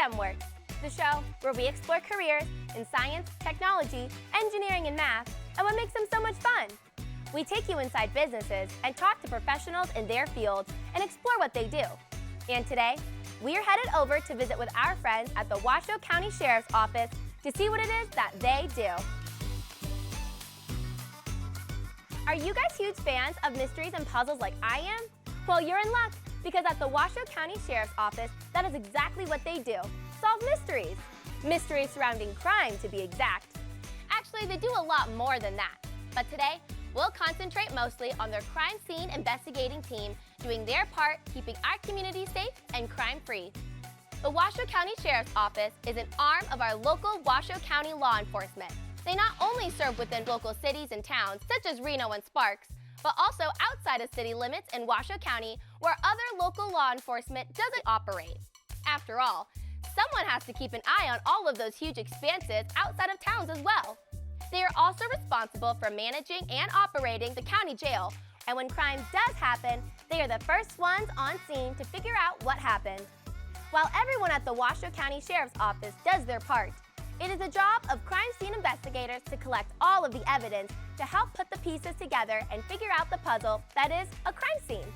STEMworks, the show where we explore careers in science, technology, engineering, and math, and what makes them so much fun. We take you inside businesses and talk to professionals in their field and explore what they do. And today, we are headed over to visit with our friends at the Washoe County Sheriff's Office to see what it is that they do. Are you guys huge fans of mysteries and puzzles like I am? Well, you're in luck, because at the Washoe County Sheriff's Office, that is exactly what they do: solve mysteries. Mysteries surrounding crime, to be exact. Actually, they do a lot more than that. But today, we'll concentrate mostly on their crime scene investigating team doing their part keeping our community safe and crime-free. The Washoe County Sheriff's Office is an arm of our local Washoe County law enforcement. They not only serve within local cities and towns, such as Reno and Sparks, but also outside of city limits in Washoe County, where other local law enforcement doesn't operate. After all, someone has to keep an eye on all of those huge expanses outside of towns as well. They are also responsible for managing and operating the county jail, and when crime does happen, they are the first ones on scene to figure out what happened. While everyone at the Washoe County Sheriff's Office does their part, it is the job of crime scene investigators to collect all of the evidence to help put the pieces together and figure out the puzzle that is a crime scene.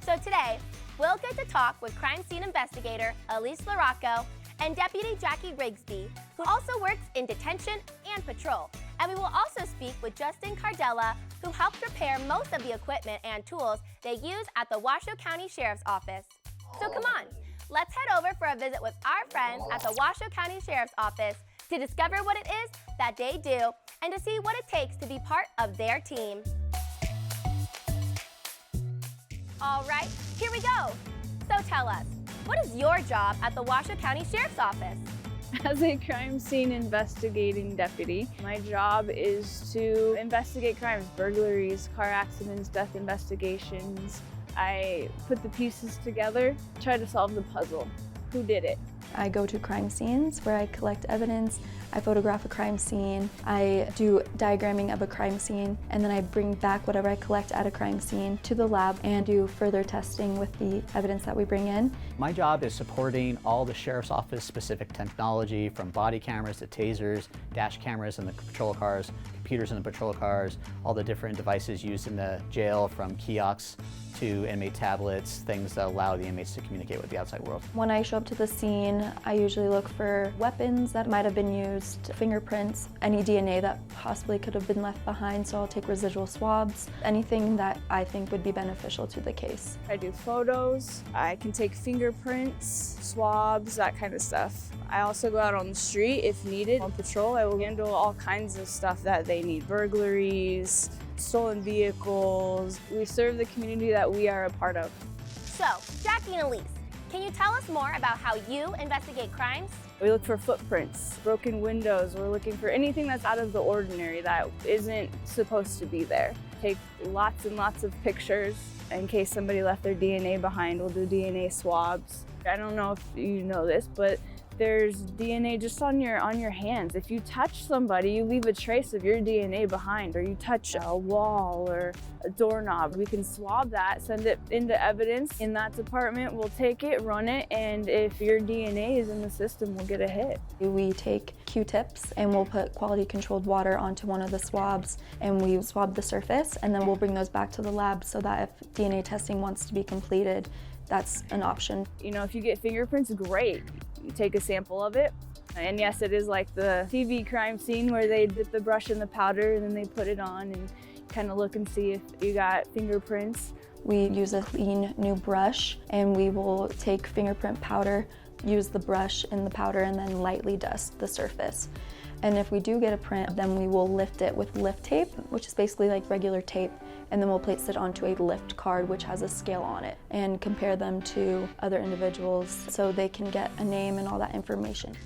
So today, we'll get to talk with crime scene investigator Elise LaRocco and Deputy Jackie Rigsby, who also works in detention and patrol. And we will also speak with Justin Cardella, who helps repair most of the equipment and tools they use at the Washoe County Sheriff's Office. So come on, let's head over for a visit with our friends at the Washoe County Sheriff's Office to discover what it is that they do and to see what it takes to be part of their team. All right, here we go. So tell us, what is your job at the Washoe County Sheriff's Office? As a crime scene investigating deputy, my job is to investigate crimes, burglaries, car accidents, death investigations. I put the pieces together, try to solve the puzzle. Who did it? I go to crime scenes where I collect evidence, I photograph a crime scene, I do diagramming of a crime scene, and then I bring back whatever I collect at a crime scene to the lab and do further testing with the evidence that we bring in. My job is supporting all the Sheriff's Office specific technology, from body cameras to tasers, dash cameras in the patrol cars, computers in the patrol cars, all the different devices used in the jail, from kiosks to inmate tablets, things that allow the inmates to communicate with the outside world. When I show up to the scene, I usually look for weapons that might have been used, fingerprints, any DNA that possibly could have been left behind, so I'll take residual swabs, anything that I think would be beneficial to the case. I do photos, I can take fingerprints, swabs, that kind of stuff. I also go out on the street if needed. On patrol, I will handle all kinds of stuff that they need: burglaries, stolen vehicles. We serve the community that we are a part of. So, Jackie and Elise, can you tell us more about how you investigate crimes? We look for footprints, broken windows. We're looking for anything that's out of the ordinary that isn't supposed to be there. Take lots and lots of pictures. In case somebody left their DNA behind, we'll do DNA swabs. I don't know if you know this, but there's DNA just on your hands. If you touch somebody, you leave a trace of your DNA behind, or you touch a wall or a doorknob. We can swab that, send it into evidence in that department. We'll take it, run it, and if your DNA is in the system, we'll get a hit. We take Q-tips and we'll put quality controlled water onto one of the swabs, and we swab the surface, and then we'll bring those back to the lab so that if DNA testing wants to be completed, that's an option. You know, if you get fingerprints, great. You take a sample of it. And yes, it is like the TV crime scene where they dip the brush in the powder and then they put it on and kind of look and see if you got fingerprints. We use a clean new brush, and we will take fingerprint powder, use the brush in the powder, and then lightly dust the surface. And if we do get a print, then we will lift it with lift tape, which is basically like regular tape, and then we'll place it onto a lift card which has a scale on it, and compare them to other individuals so they can get a name and all that information.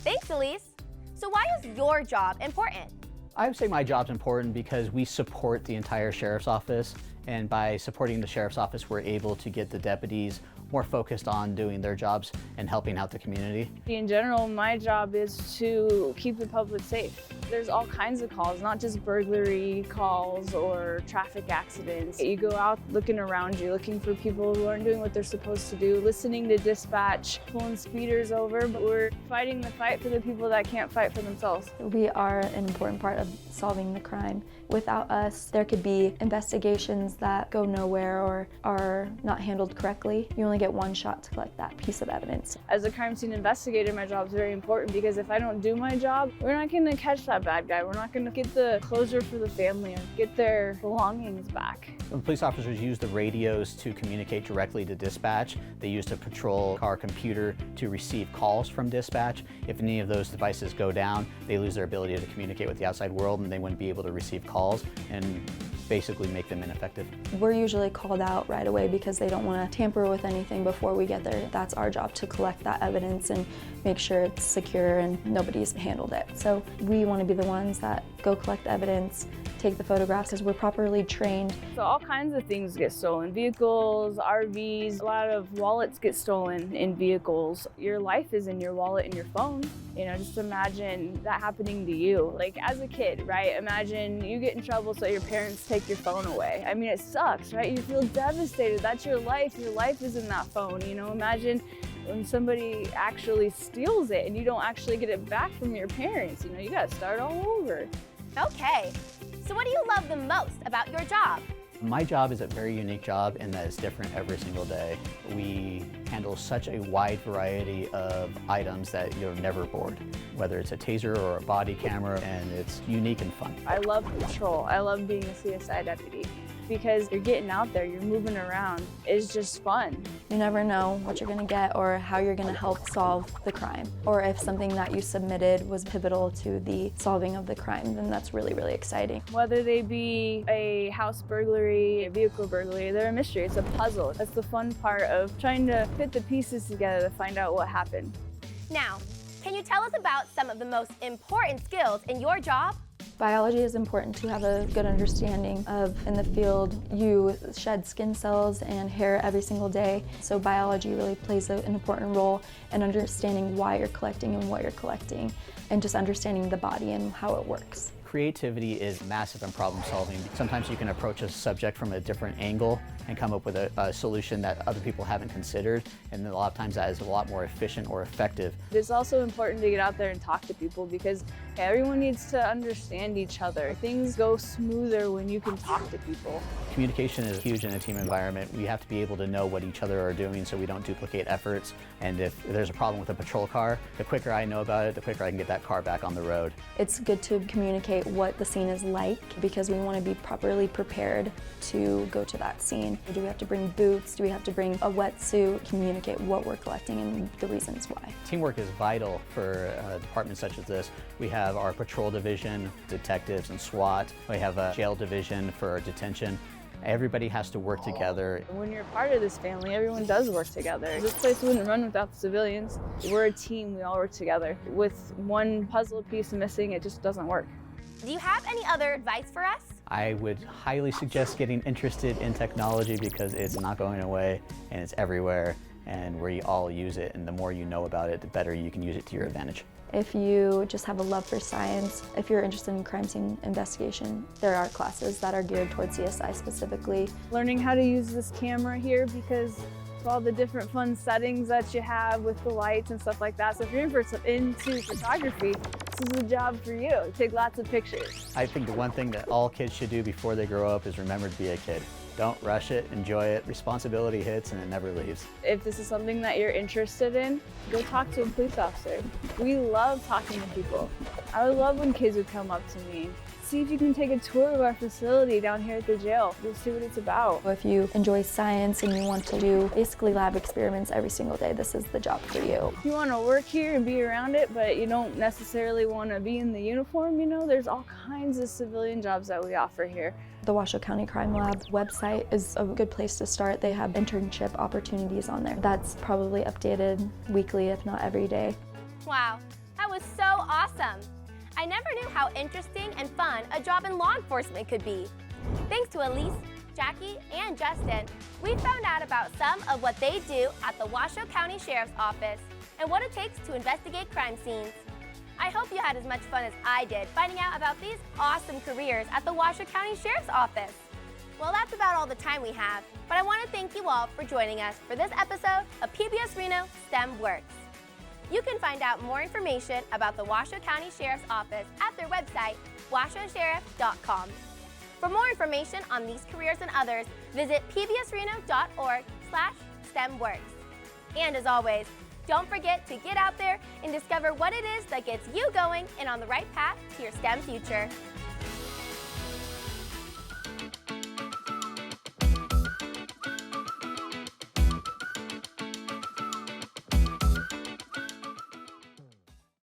Thanks, Elise. So why is your job important? I would say my job's important because we support the entire Sheriff's Office, and by supporting the Sheriff's Office, we're able to get the deputies more focused on doing their jobs and helping out the community. In general, my job is to keep the public safe. There's all kinds of calls, not just burglary calls or traffic accidents. You go out looking around you, looking for people who aren't doing what they're supposed to do, listening to dispatch, pulling speeders over, but we're fighting the fight for the people that can't fight for themselves. We are an important part of solving the crime. Without us, there could be investigations that go nowhere or are not handled correctly. You only get one shot to collect that piece of evidence. As a crime scene investigator, my job is very important because if I don't do my job, we're not going to catch that bad guy. We're not going to get the closure for the family or get their belongings back. When police officers use the radios to communicate directly to dispatch, they use the patrol car computer to receive calls from dispatch. If any of those devices go down, they lose their ability to communicate with the outside world and they wouldn't be able to receive calls and basically make them ineffective. We're usually called out right away because they don't want to tamper with anything before we get there. That's our job, to collect that evidence and make sure it's secure and nobody's handled it. So we want to be the ones that go collect the evidence, take the photographs, because we're properly trained. So all kinds of things get stolen. Vehicles, RVs, a lot of wallets get stolen in vehicles. Your life is in your wallet and your phone. You know, just imagine that happening to you. Like as a kid, right? Imagine you get in trouble so your parents take your phone away. I mean, it sucks, right? You feel devastated. That's your life. Your life is in that phone. You know, imagine when somebody actually steals it and you don't actually get it back from your parents. You know, you gotta start all over. Okay, so what do you love the most about your job? My job is a very unique job in that it's different every single day. We handle such a wide variety of items that you're never bored, whether it's a taser or a body camera, and it's unique and fun. I love patrol. I love being a CSI deputy because you're getting out there, you're moving around. It's just fun. You never know what you're going to get or how you're going to help solve the crime. Or if something that you submitted was pivotal to the solving of the crime, then that's really, really exciting. Whether they be a house burglary, a vehicle burglary, they're a mystery. It's a puzzle. That's the fun part of trying to fit the pieces together to find out what happened. Now, can you tell us about some of the most important skills in your job? Biology is important to have a good understanding of. In the field, you shed skin cells and hair every single day, so biology really plays an important role in understanding why you're collecting and what you're collecting, and just understanding the body and how it works. Creativity is massive in problem solving. Sometimes you can approach a subject from a different angle and come up with a solution that other people haven't considered, and a lot of times that is a lot more efficient or effective. It's also important to get out there and talk to people because everyone needs to understand each other. Things go smoother when you can talk to people. Communication is huge in a team environment. We have to be able to know what each other are doing so we don't duplicate efforts. And if there's a problem with a patrol car, the quicker I know about it, the quicker I can get that car back on the road. It's good to communicate what the scene is like because we want to be properly prepared to go to that scene. Do we have to bring boots? Do we have to bring a wetsuit? Communicate what we're collecting and the reasons why. Teamwork is vital for departments such as this. We have our patrol division, detectives and SWAT. We have a jail division for detention. Everybody has to work together. When you're part of this family, everyone does work together. This place wouldn't run without the civilians. We're a team, we all work together. With one puzzle piece missing, it just doesn't work. Do you have any other advice for us? I would highly suggest getting interested in technology because it's not going away and it's everywhere, and we all use it, and the more you know about it, the better you can use it to your advantage. If you just have a love for science, if you're interested in crime scene investigation, there are classes that are geared towards CSI specifically. Learning how to use this camera here because of all the different fun settings that you have with the lights and stuff like that. So if you're into photography, this is a job for you. Take lots of pictures. I think the one thing that all kids should do before they grow up is remember to be a kid. Don't rush it, enjoy it. Responsibility hits and it never leaves. If this is something that you're interested in, go talk to a police officer. We love talking to people. I would love when kids would come up to me. See if you can take a tour of our facility down here at the jail. You'll see what it's about. If you enjoy science and you want to do basically lab experiments every single day, this is the job for you. If you want to work here and be around it, but you don't necessarily want to be in the uniform, you know, there's all kinds of civilian jobs that we offer here. The Washoe County Crime Lab website is a good place to start. They have internship opportunities on there. That's probably updated weekly, if not every day. Wow, that was so awesome. I never knew how interesting and fun a job in law enforcement could be. Thanks to Elise, Jackie, and Justin, we found out about some of what they do at the Washoe County Sheriff's Office and what it takes to investigate crime scenes. I hope you had as much fun as I did finding out about these awesome careers at the Washoe County Sheriff's Office. Well, that's about all the time we have, but I want to thank you all for joining us for this episode of PBS Reno STEM Works. You can find out more information about the Washoe County Sheriff's Office at their website, washoesheriff.com. For more information on these careers and others, visit pbsreno.org/STEMworks. And as always, don't forget to get out there and discover what it is that gets you going and on the right path to your STEM future.